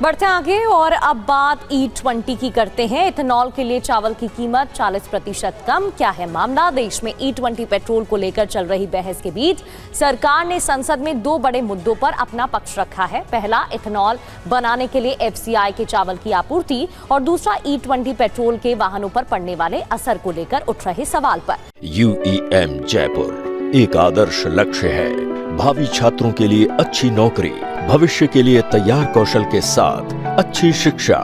बढ़ते आगे और अब बात E20 की करते हैं। इथेनॉल के लिए चावल की कीमत 40% कम। क्या है मामला? देश में E20 पेट्रोल को लेकर चल रही बहस के बीच सरकार ने संसद में दो बड़े मुद्दों पर अपना पक्ष रखा है। पहला, इथेनॉल बनाने के लिए FCI के चावल की आपूर्ति, और दूसरा E20 पेट्रोल के वाहनों पर पड़ने वाले असर को लेकर उठ रहे सवाल पर। UEM जयपुर एक आदर्श लक्ष्य है। भावी छात्रों के लिए अच्छी नौकरी, भविष्य के लिए तैयार कौशल के साथ अच्छी शिक्षा।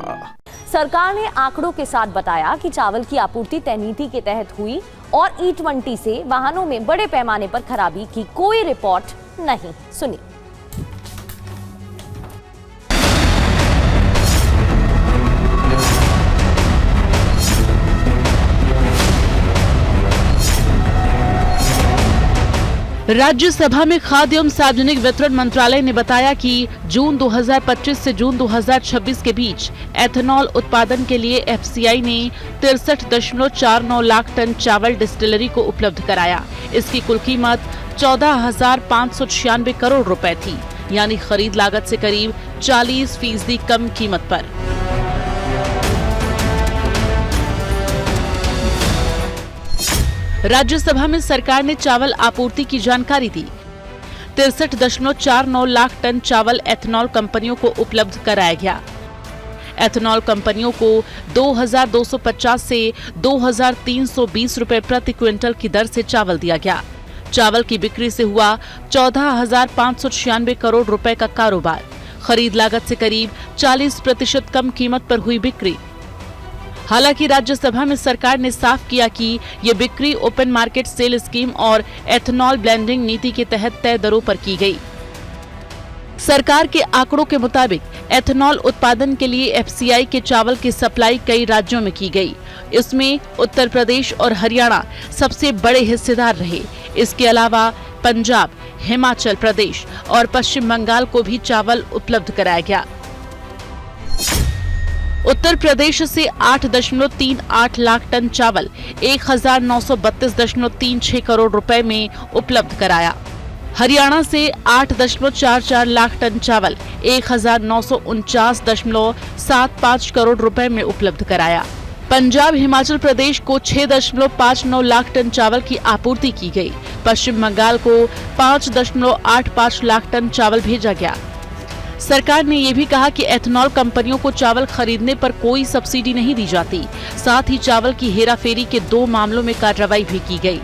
सरकार ने आंकड़ों के साथ बताया कि चावल की आपूर्ति तय नीति के तहत हुई और E20 से वाहनों में बड़े पैमाने पर खराबी की कोई रिपोर्ट नहीं। सुनिए। राज्यसभा में खाद्य एवं सार्वजनिक वितरण मंत्रालय ने बताया कि जून 2025 से जून 2026 के बीच एथेनॉल उत्पादन के लिए FCI ने 63.49 लाख टन चावल डिस्टिलरी को उपलब्ध कराया। इसकी कुल कीमत 14,596 करोड़ रुपए थी, यानी खरीद लागत से करीब 40% कम कीमत पर। राज्यसभा में सरकार ने चावल आपूर्ति की जानकारी दी। 63.49 लाख टन चावल एथेनॉल कंपनियों को उपलब्ध कराया गया। एथेनॉल कंपनियों को 2,250 से 2,320 रुपए प्रति क्विंटल की दर से चावल दिया गया। चावल की बिक्री से हुआ 14,596 करोड़ रुपए का कारोबार। खरीद लागत से करीब 40% कम कीमत पर हुई बिक्री। हालांकि राज्यसभा में सरकार ने साफ किया कि ये बिक्री ओपन मार्केट सेल स्कीम और एथेनॉल ब्लेंडिंग नीति के तहत तय दरों पर की गई। सरकार के आंकड़ों के मुताबिक एथेनॉल उत्पादन के लिए FCI के चावल की सप्लाई कई राज्यों में की गई। इसमें उत्तर प्रदेश और हरियाणा सबसे बड़े हिस्सेदार रहे। इसके अलावा पंजाब, हिमाचल प्रदेश और पश्चिम बंगाल को भी चावल उपलब्ध कराया गया। उत्तर प्रदेश से 8.38 लाख टन चावल 1,932.36 करोड़ रुपए में उपलब्ध कराया। हरियाणा से 8.44 लाख टन चावल 1,949.75 करोड़ रुपए में उपलब्ध कराया। पंजाब, हिमाचल प्रदेश को 6.59 लाख टन चावल की आपूर्ति की गई। पश्चिम बंगाल को 5.85 लाख टन चावल भेजा गया। सरकार ने ये भी कहा कि एथेनॉल कंपनियों को चावल खरीदने पर कोई सब्सिडी नहीं दी जाती। साथ ही चावल की हेराफेरी के 2 मामलों में कार्रवाई भी की गई।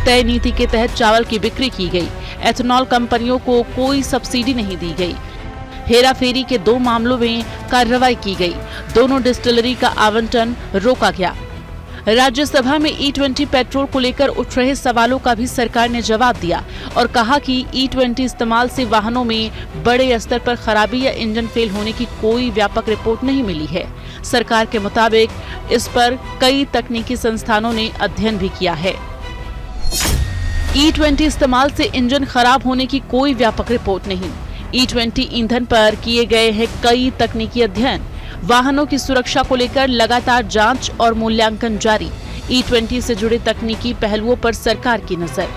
तय नीति के तहत चावल की बिक्री की गई। एथेनॉल कंपनियों को कोई सब्सिडी नहीं दी गई। हेराफेरी के 2 मामलों में कार्रवाई की गई। दोनों डिस्टिलरी का आवंटन रोका गया। राज्यसभा में E20 पेट्रोल को लेकर उठ रहे सवालों का भी सरकार ने जवाब दिया और कहा कि E20 इस्तेमाल से वाहनों में बड़े स्तर पर खराबी या इंजन फेल होने की कोई व्यापक रिपोर्ट नहीं मिली है। सरकार के मुताबिक इस पर कई तकनीकी संस्थानों ने अध्ययन भी किया है। E20 इस्तेमाल से इंजन खराब होने की कोई व्यापक रिपोर्ट नहीं। E20 ईंधन पर किए गए हैं कई तकनीकी अध्ययन। वाहनों की सुरक्षा को लेकर लगातार जांच और मूल्यांकन जारी। E20 से जुड़े तकनीकी पहलुओं पर सरकार की नजर।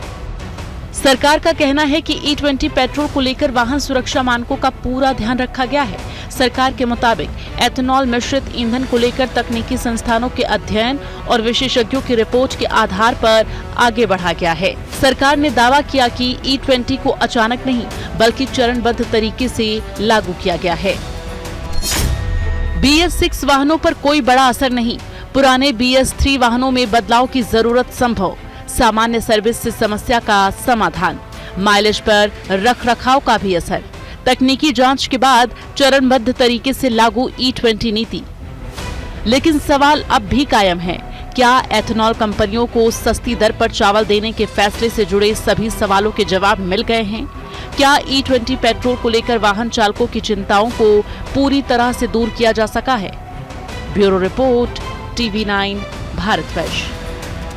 सरकार का कहना है कि E20 पेट्रोल को लेकर वाहन सुरक्षा मानकों का पूरा ध्यान रखा गया है। सरकार के मुताबिक एथेनॉल मिश्रित ईंधन को लेकर तकनीकी संस्थानों के अध्ययन और विशेषज्ञों की रिपोर्ट के आधार पर आगे बढ़ा गया है। सरकार ने दावा किया कि E20 को अचानक नहीं बल्कि चरणबद्ध तरीके से लागू किया गया है। BS6 वाहनों पर कोई बड़ा असर नहीं। पुराने BS3 वाहनों में बदलाव की जरूरत संभव। सामान्य सर्विस से समस्या का समाधान। माइलेज पर रखरखाव का भी असर। तकनीकी जांच के बाद चरणबद्ध तरीके से लागू E20 नीति। लेकिन सवाल अब भी कायम है। क्या एथेनॉल कंपनियों को सस्ती दर पर चावल देने के फैसले से जुड़े सभी सवालों के जवाब मिल गए हैं? क्या E20 पेट्रोल को लेकर वाहन चालकों की चिंताओं को पूरी तरह से दूर किया जा सका है? Bureau report, TV9 Bharatvarsh.